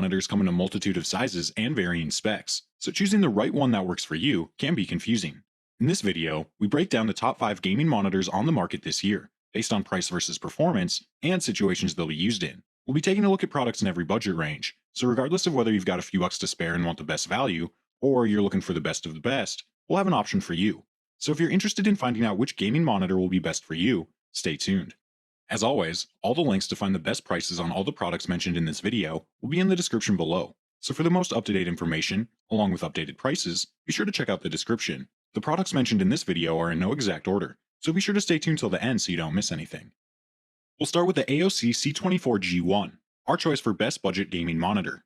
monitors come in a multitude of sizes and varying specs, so choosing the right one that works for you can be confusing. In this video, we break down the top 5 gaming monitors on the market this year, based on price versus performance and situations they'll be used in. We'll be taking a look at products in every budget range, so regardless of whether you've got a few bucks to spare and want the best value, or you're looking for the best of the best, we'll have an option for you. So if you're interested in finding out which gaming monitor will be best for you, stay tuned. As always, all the links to find the best prices on all the products mentioned in this video will be in the description below. So for the most up-to-date information, along with updated prices, be sure to check out the description. The products mentioned in this video are in no exact order, so be sure to stay tuned till the end so you don't miss anything. We'll start with the AOC C24G1, our choice for best budget gaming monitor.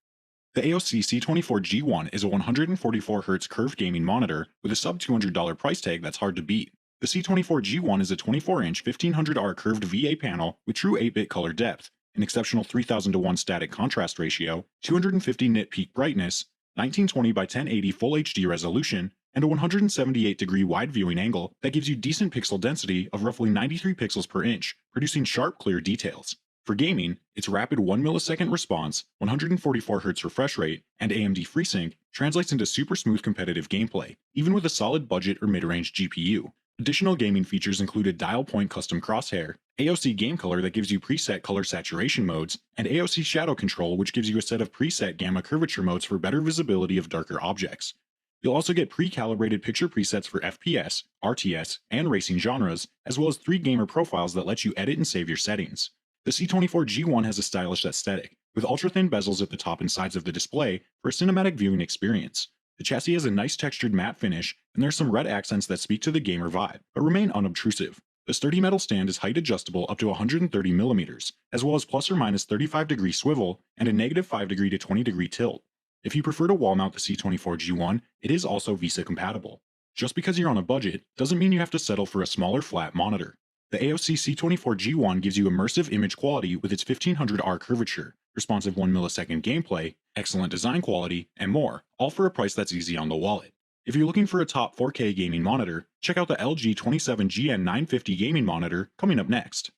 The AOC C24G1 is a 144Hz curved gaming monitor with a sub $200 price tag that's hard to beat. The C24G1 is a 24-inch 1500R curved VA panel with true 8-bit color depth, an exceptional 3000:1 static contrast ratio, 250 nit peak brightness, 1920 by 1080 Full HD resolution, and a 178-degree wide viewing angle that gives you decent pixel density of roughly 93 pixels per inch, producing sharp, clear details. For gaming, its rapid 1 millisecond response, 144Hz refresh rate, and AMD FreeSync translates into super smooth competitive gameplay, even with a solid budget or mid-range GPU. Additional gaming features include a dial-point custom crosshair, AOC Game Color that gives you preset color saturation modes, and AOC Shadow Control which gives you a set of preset gamma curvature modes for better visibility of darker objects. You'll also get pre-calibrated picture presets for FPS, RTS, and racing genres, as well as 3 gamer profiles that let you edit and save your settings. The C24G1 has a stylish aesthetic, with ultra-thin bezels at the top and sides of the display for a cinematic viewing experience. The chassis has a nice textured matte finish, and there are some red accents that speak to the gamer vibe, but remain unobtrusive. The sturdy metal stand is height adjustable up to 130mm, as well as plus or minus 35-degree swivel and a negative 5-degree to 20-degree tilt. If you prefer to wall mount the C24G1, it is also VESA compatible. Just because you're on a budget doesn't mean you have to settle for a smaller flat monitor. The AOC C24G1 gives you immersive image quality with its 1500R curvature, responsive 1 millisecond gameplay, excellent design quality, and more, all for a price that's easy on the wallet. If you're looking for a top 4K gaming monitor, check out the LG 27GN950 gaming monitor coming up next.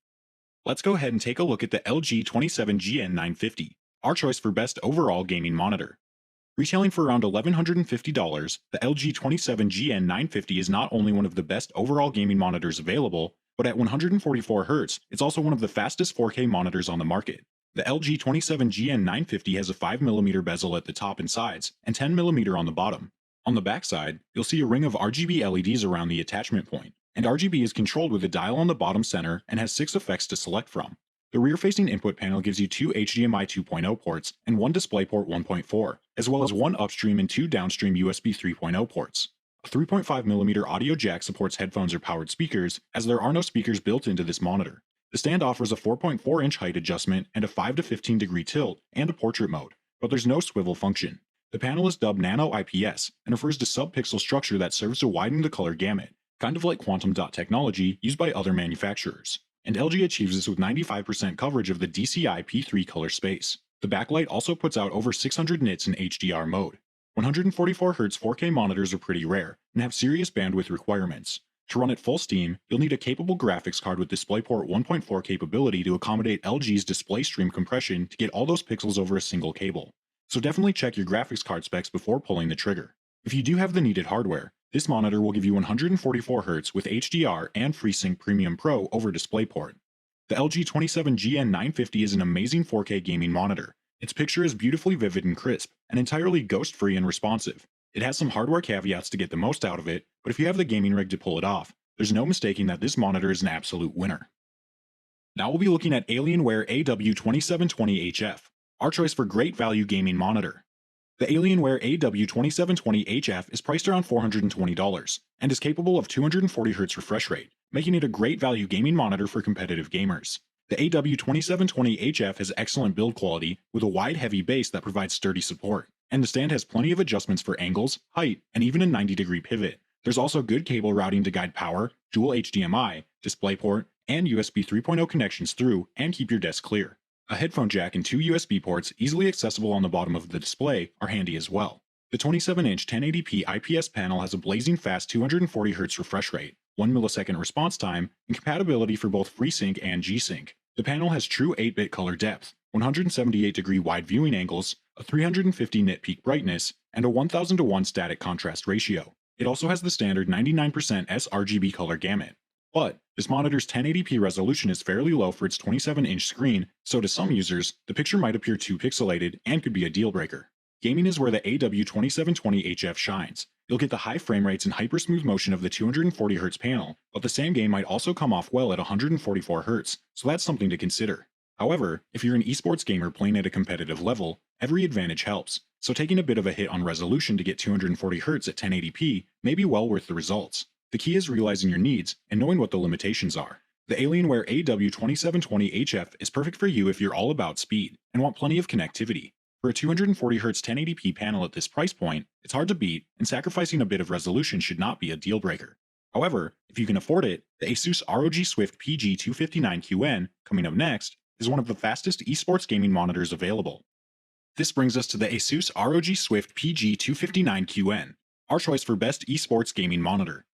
Let's go ahead and take a look at the LG 27GN950, our choice for best overall gaming monitor. Retailing for around $1,150, the LG 27GN950 is not only one of the best overall gaming monitors available, but at 144Hz, it's also one of the fastest 4K monitors on the market. The LG 27GN950 has a 5mm bezel at the top and sides, and 10mm on the bottom. On the backside, you'll see a ring of RGB LEDs around the attachment point, and RGB is controlled with a dial on the bottom center and has 6 effects to select from. The rear-facing input panel gives you 2 HDMI 2.0 ports and 1 DisplayPort 1.4, as well as 1 upstream and 2 downstream USB 3.0 ports. A 3.5mm audio jack supports headphones or powered speakers, as there are no speakers built into this monitor. The stand offers a 4.4-inch height adjustment and a 5 to 15-degree tilt and a portrait mode, but there's no swivel function. The panel is dubbed Nano IPS and refers to sub-pixel structure that serves to widen the color gamut, kind of like quantum dot technology used by other manufacturers. And LG achieves this with 95% coverage of the DCI P3 color space. The backlight also puts out over 600 nits in HDR mode. 144Hz 4K monitors are pretty rare and have serious bandwidth requirements. To run at full steam, you'll need a capable graphics card with DisplayPort 1.4 capability to accommodate LG's display stream compression to get all those pixels over a single cable. So definitely check your graphics card specs before pulling the trigger. If you do have the needed hardware, this monitor will give you 144Hz with HDR and FreeSync Premium Pro over DisplayPort. The LG 27GN950 is an amazing 4K gaming monitor. Its picture is beautifully vivid and crisp, and entirely ghost-free and responsive. It has some hardware caveats to get the most out of it, but if you have the gaming rig to pull it off, there's no mistaking that this monitor is an absolute winner. Now we'll be looking at Alienware AW2720HF, our choice for great value gaming monitor. The Alienware AW2720HF is priced around $420, and is capable of 240Hz refresh rate, making it a great value gaming monitor for competitive gamers. The AW2720HF has excellent build quality, with a wide heavy base that provides sturdy support, and the stand has plenty of adjustments for angles, height, and even a 90-degree pivot. There's also good cable routing to guide power, dual HDMI, DisplayPort, and USB 3.0 connections through and keep your desk clear. A headphone jack and 2 USB ports easily accessible on the bottom of the display are handy as well. The 27-inch 1080p IPS panel has a blazing fast 240Hz refresh rate, 1 millisecond response time, and compatibility for both FreeSync and G-Sync. The panel has true 8-bit color depth, 178-degree wide viewing angles, a 350 nit peak brightness, and a 1000 to 1 static contrast ratio. It also has the standard 99% sRGB color gamut. But this monitor's 1080p resolution is fairly low for its 27-inch screen, so to some users, the picture might appear too pixelated and could be a deal breaker. Gaming is where the AW2720HF shines. You'll get the high frame rates and hyper-smooth motion of the 240Hz panel, but the same game might also come off well at 144Hz, so that's something to consider. However, if you're an esports gamer playing at a competitive level, every advantage helps, so taking a bit of a hit on resolution to get 240Hz at 1080p may be well worth the results. The key is realizing your needs and knowing what the limitations are. The Alienware AW2720HF is perfect for you if you're all about speed and want plenty of connectivity. For a 240Hz 1080p panel at this price point, it's hard to beat, and sacrificing a bit of resolution should not be a deal breaker. However, if you can afford it, the ASUS ROG Swift PG259QN, coming up next, is one of the fastest esports gaming monitors available. This brings us to the ASUS ROG Swift PG259QN, our choice for best esports gaming monitor.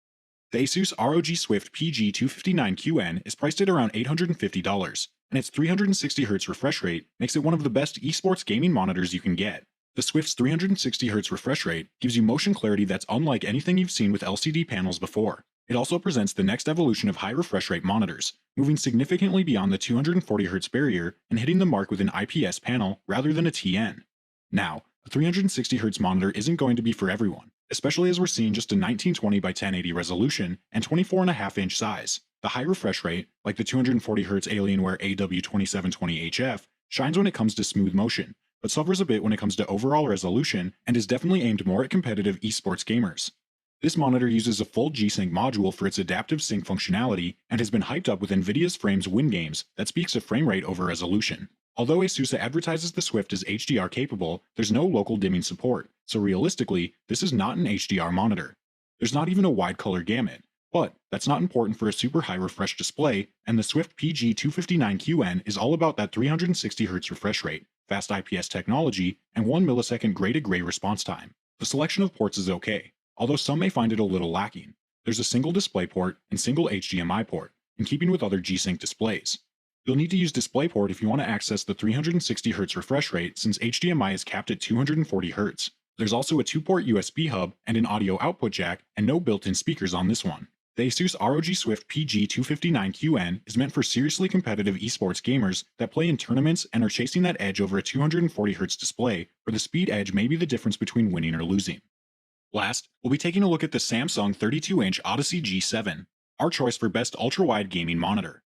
The ASUS ROG Swift PG259QN is priced at around $850, and its 360Hz refresh rate makes it one of the best esports gaming monitors you can get. The Swift's 360Hz refresh rate gives you motion clarity that's unlike anything you've seen with LCD panels before. It also presents the next evolution of high refresh rate monitors, moving significantly beyond the 240Hz barrier and hitting the mark with an IPS panel rather than a TN. Now, a 360Hz monitor isn't going to be for everyone, especially as we're seeing just a 1920 by 1080 resolution and 24.5-inch size. The high refresh rate, like the 240Hz Alienware AW2720HF, shines when it comes to smooth motion, but suffers a bit when it comes to overall resolution and is definitely aimed more at competitive esports gamers. This monitor uses a full G-Sync module for its adaptive sync functionality and has been hyped up with NVIDIA's Frames Win games that speaks to frame rate over resolution. Although ASUS advertises the Swift as HDR capable, there's no local dimming support, so realistically, this is not an HDR monitor. There's not even a wide color gamut, but that's not important for a super high refresh display, and the Swift PG259QN is all about that 360Hz refresh rate, fast IPS technology, and 1 millisecond gray-to-gray response time. The selection of ports is okay, although some may find it a little lacking. There's a single DisplayPort and single HDMI port, in keeping with other G-Sync displays. You'll need to use DisplayPort if you want to access the 360Hz refresh rate, since HDMI is capped at 240Hz. There's also a 2-port USB hub and an audio output jack, and no built-in speakers on this one. The ASUS ROG Swift PG259QN is meant for seriously competitive esports gamers that play in tournaments and are chasing that edge over a 240Hz display, where the speed edge may be the difference between winning or losing. Last, we'll be taking a look at the Samsung 32-inch Odyssey G7, our choice for best ultra-wide gaming monitor.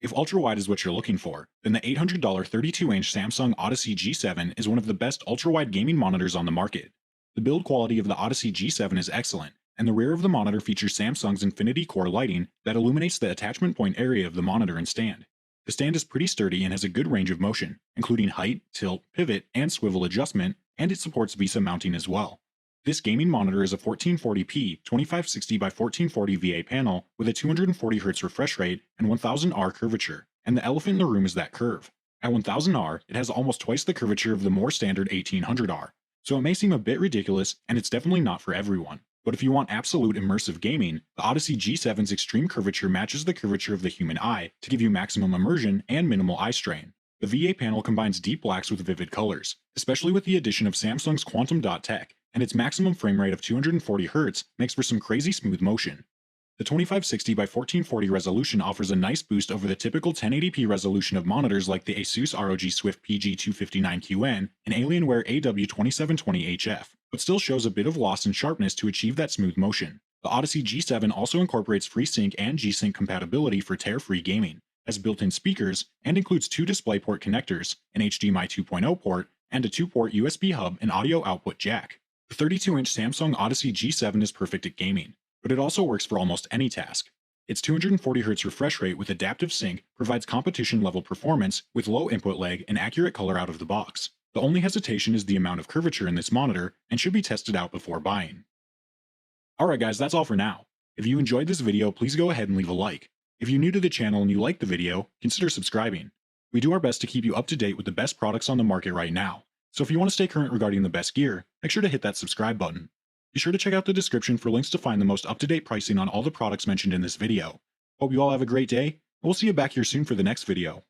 If ultra-wide is what you're looking for, then the $800 32-inch Samsung Odyssey G7 is one of the best ultra-wide gaming monitors on the market. The build quality of the Odyssey G7 is excellent, and the rear of the monitor features Samsung's Infinity Core lighting that illuminates the attachment point area of the monitor and stand. The stand is pretty sturdy and has a good range of motion, including height, tilt, pivot, and swivel adjustment, and it supports VESA mounting as well. This gaming monitor is a 1440p 2560 by 1440 VA panel with a 240Hz refresh rate and 1000R curvature, and the elephant in the room is that curve. At 1000R, it has almost twice the curvature of the more standard 1800R, so it may seem a bit ridiculous, and it's definitely not for everyone. But if you want absolute immersive gaming, the Odyssey G7's extreme curvature matches the curvature of the human eye to give you maximum immersion and minimal eye strain. The VA panel combines deep blacks with vivid colors, especially with the addition of Samsung's Quantum Dot tech, and its maximum frame rate of 240Hz makes for some crazy smooth motion. The 2560 by 1440 resolution offers a nice boost over the typical 1080p resolution of monitors like the ASUS ROG Swift PG259QN and Alienware AW2720HF, but still shows a bit of loss in sharpness to achieve that smooth motion. The Odyssey G7 also incorporates FreeSync and G-Sync compatibility for tear-free gaming, has built-in speakers, and includes 2 DisplayPort connectors, an HDMI 2.0 port, and a 2-port USB hub and audio output jack. The 32-inch Samsung Odyssey G7 is perfect at gaming, but it also works for almost any task. Its 240Hz refresh rate with adaptive sync provides competition-level performance with low input lag and accurate color out of the box. The only hesitation is the amount of curvature in this monitor and should be tested out before buying. Alright guys, that's all for now. If you enjoyed this video, please go ahead and leave a like. If you're new to the channel and you like the video, consider subscribing. We do our best to keep you up to date with the best products on the market right now. So if you want to stay current regarding the best gear, make sure to hit that subscribe button. Be sure to check out the description for links to find the most up-to-date pricing on all the products mentioned in this video. Hope you all have a great day, and we'll see you back here soon for the next video.